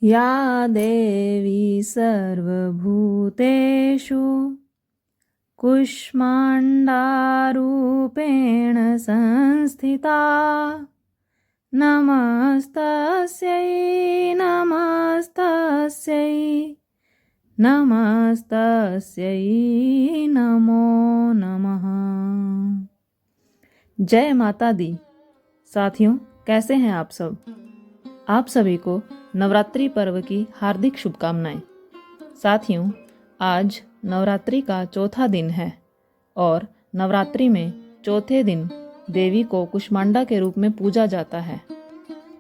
या देवी सर्वभूतेषु कुष्माण्डारूपेण संस्थिता नमस्तस्यै नमस्तस्यै नमस्तस्यै नमो नमः। जय माता दी। साथियों, कैसे हैं आप सब? आप सभी को नवरात्रि पर्व की हार्दिक शुभकामनाएं। साथियों, आज नवरात्रि का चौथा दिन है और नवरात्रि में चौथे दिन देवी को कुष्मांडा के रूप में पूजा जाता है।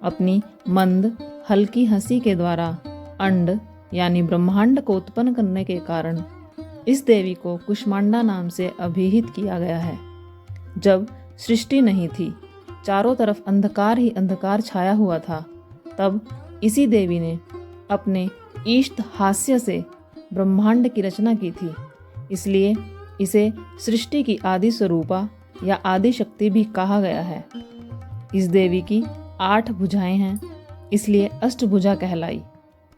अपनी मंद हल्की हंसी के द्वारा अंड यानी ब्रह्मांड को उत्पन्न करने के कारण इस देवी को कुष्मांडा नाम से अभिहित किया गया है। जब सृष्टि नहीं थी, चारों तरफ अंधकार ही अंधकार छाया हुआ था, तब इसी देवी ने अपने ईष्ट हास्य से ब्रह्मांड की रचना की थी। इसलिए इसे सृष्टि की आदि स्वरूपा या आदि शक्ति भी कहा गया है। इस देवी की 8 भुजाएं हैं, इसलिए अष्टभुजा कहलाई।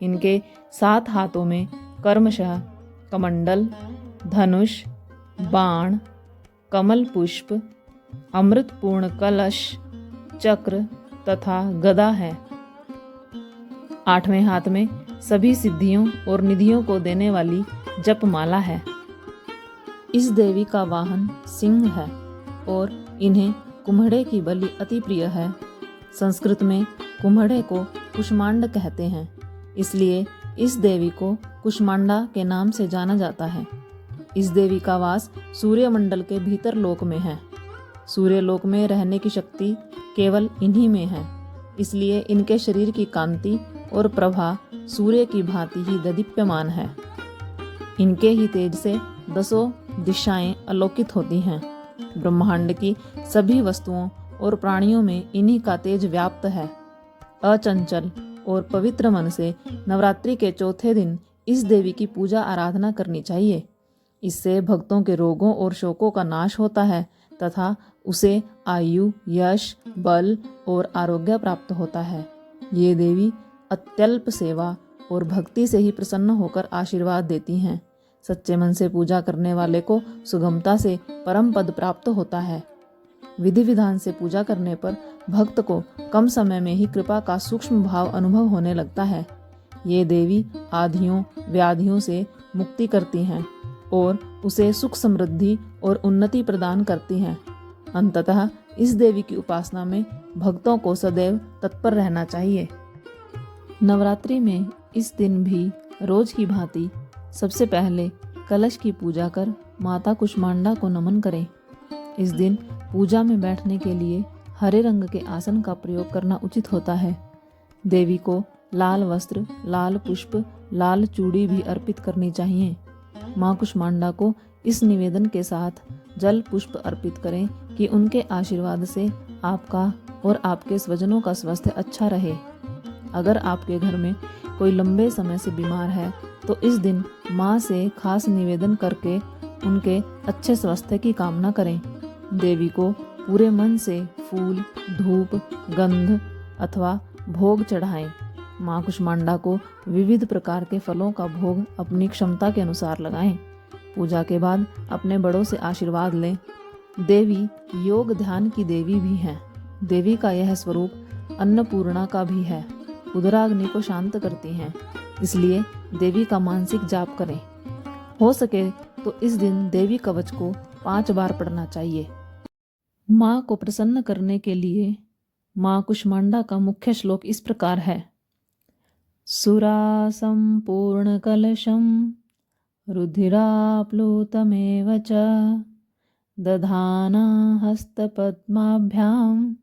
इनके 7 हाथों में कर्मशः कमंडल, धनुष, बाण, कमल पुष्प, अमृतपूर्ण कलश, चक्र तथा गदा है। 8वें हाथ में सभी सिद्धियों और निधियों को देने वाली जपमाला है। इस देवी का वाहन सिंह है और इन्हें कुम्हड़े की बलि अति प्रिय है। संस्कृत में कुम्हड़े को कुष्मांड कहते हैं, इसलिए इस देवी को कुष्मांडा के नाम से जाना जाता है। इस देवी का वास सूर्यमंडल के भीतर लोक में है। सूर्यलोक में रहने की शक्ति केवल इन्हीं में है, इसलिए इनके शरीर की कांति और प्रभा सूर्य की भांति ही ददीप्यमान है। इनके ही तेज से 10 दिशाएं आलोकित होती हैं। ब्रह्मांड की सभी वस्तुओं और प्राणियों में इन्हीं का तेज व्याप्त है। अचंचल और पवित्र मन से नवरात्रि के चौथे दिन इस देवी की पूजा आराधना करनी चाहिए। इससे भक्तों के रोगों और शोकों का नाश होता है तथा उसे आयु, यश, बल और आरोग्य प्राप्त होता है। ये देवी अत्यल्प सेवा और भक्ति से ही प्रसन्न होकर आशीर्वाद देती हैं। सच्चे मन से पूजा करने वाले को सुगमता से परम पद प्राप्त होता है। विधि विधान से पूजा करने पर भक्त को कम समय में ही कृपा का सूक्ष्म भाव अनुभव होने लगता है। ये देवी आधियों व्याधियों से मुक्ति करती हैं और उसे सुख समृद्धि और उन्नति प्रदान करती हैं। अंततः इस देवी की उपासना में भक्तों को सदैव तत्पर रहना चाहिए। नवरात्रि में इस दिन भी रोज की भांति सबसे पहले कलश की पूजा कर माता कुष्मांडा को नमन करें। इस दिन पूजा में बैठने के लिए हरे रंग के आसन का प्रयोग करना उचित होता है। देवी को लाल वस्त्र, लाल पुष्प, लाल चूड़ी भी अर्पित करनी चाहिए। माँ कुष्मांडा को इस निवेदन के साथ जल पुष्प अर्पित करें कि उनके आशीर्वाद से आपका और आपके स्वजनों का स्वास्थ्य अच्छा रहे। अगर आपके घर में कोई लंबे समय से बीमार है तो इस दिन माँ से खास निवेदन करके उनके अच्छे स्वास्थ्य की कामना करें। देवी को पूरे मन से फूल, धूप, गंध अथवा भोग चढ़ाएं। माँ कुष्मांडा को विविध प्रकार के फलों का भोग अपनी क्षमता के अनुसार लगाएं। पूजा के बाद अपने बड़ों से आशीर्वाद लें। देवी योग ध्यान की देवी भी हैं। देवी का यह स्वरूप अन्नपूर्णा का भी है। उदराग्नि को शांत करती हैं, इसलिए देवी का मानसिक जाप करें। हो सके तो इस दिन देवी कवच को 5 बार पढ़ना चाहिए। माँ को प्रसन्न करने के लिए माँ कुष्मांडा का मुख्य श्लोक इस प्रकार है। सुरासं पूर्णकलशं रुधिराप्लुतमेव च दधाना हस्तपद्माभ्यां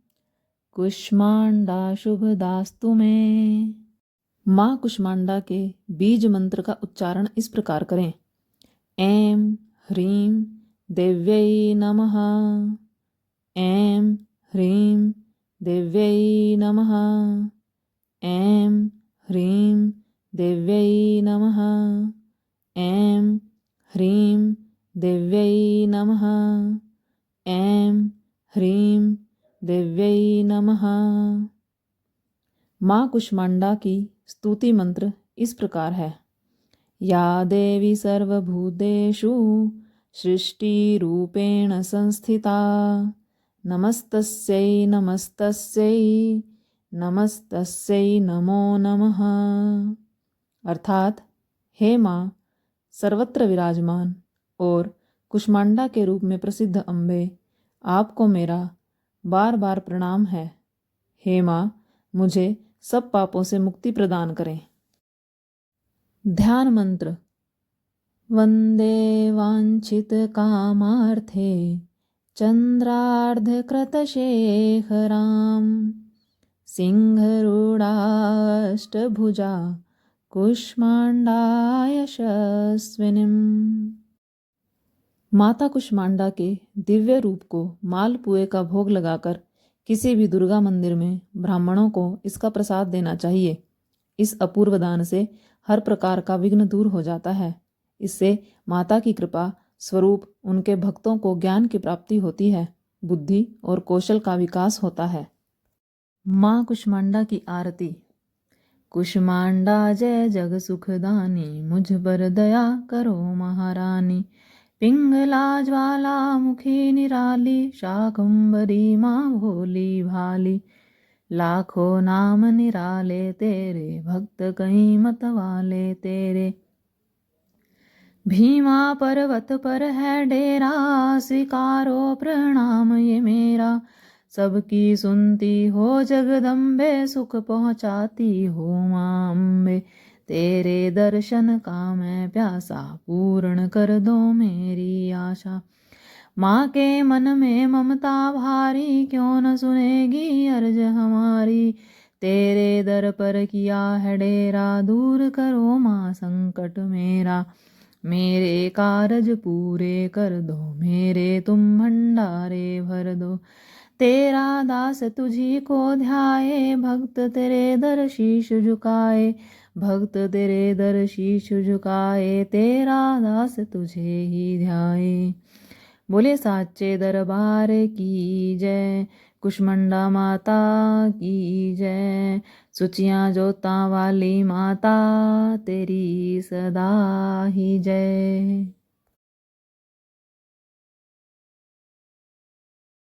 कुष्मांडा शुभदास्तु में। माँ कुष्मांडा के बीज मंत्र का उच्चारण इस प्रकार करें। ऐं ह्रीं देव्यै नमः। ऐं ह्रीं देव्यै नमः। ऐं ह्रीं देव्यै नमः। ऐं ह्रीं देव्यै नमः। ऐं ह्रीं देव्यै नमः। माँ कुष्मांडा की स्तुति मंत्र इस प्रकार है। या देवी सर्वभूतेषु सृष्टिरूपेण संस्थिता नमस्तस्यै नमस्तस्यै नमस्तस्यै नमो नमः। अर्थात हे माँ, सर्वत्र विराजमान और कुष्मांडा के रूप में प्रसिद्ध अम्बे, आपको मेरा बार बार प्रणाम है। हे माँ, मुझे सब पापों से मुक्ति प्रदान करें। ध्यान मंत्र। वंदे वांछित कामार्थे चंद्रार्धकृतशेखरां सिंहरूढ़ाष्टभुजा कुष्मांडा यशस्विनीम्। माता कुष्मांडा के दिव्य रूप को मालपुए का भोग लगाकर किसी भी दुर्गा मंदिर में ब्राह्मणों को इसका प्रसाद देना चाहिए। इस अपूर्व दान से हर प्रकार का विघ्न दूर हो जाता है। इससे माता की कृपा स्वरूप उनके भक्तों को ज्ञान की प्राप्ति होती है, बुद्धि और कौशल का विकास होता है। माँ कुष्मांडा की आरती। कुष्मांडा जय जग सुखदानी, मुझ पर दया करो महारानी। पिंगला ज्वाला मुखी निराली, शाकंभरी माँ भोली भाली। लाखों नाम निराले तेरे, भक्त कहीं मत वाले तेरे। भीमा पर्वत पर है डेरा, स्वीकारो प्रणाम ये मेरा। सबकी सुनती हो जगदम्बे, सुख पहुँचाती हो माँ अम्बे। तेरे दर्शन का मैं प्यासा, पूर्ण कर दो मेरी आशा। माँ के मन में ममता भारी, क्यों न सुनेगी अर्ज हमारी। तेरे दर पर किया है डेरा, दूर करो माँ संकट मेरा। मेरे कारज पूरे कर दो, मेरे तुम भंडारे भर दो। तेरा दास तुझी को ध्याए, भक्त तेरे दर शीश झुकाए। भक्त तेरे दर शीश झुकाए, तेरा दास तुझे ही ध्याए। बोले साचे दरबार की जय, कुष्मांडा माता की जय। सुचियां जोतां वाली माता, तेरी सदा ही जय।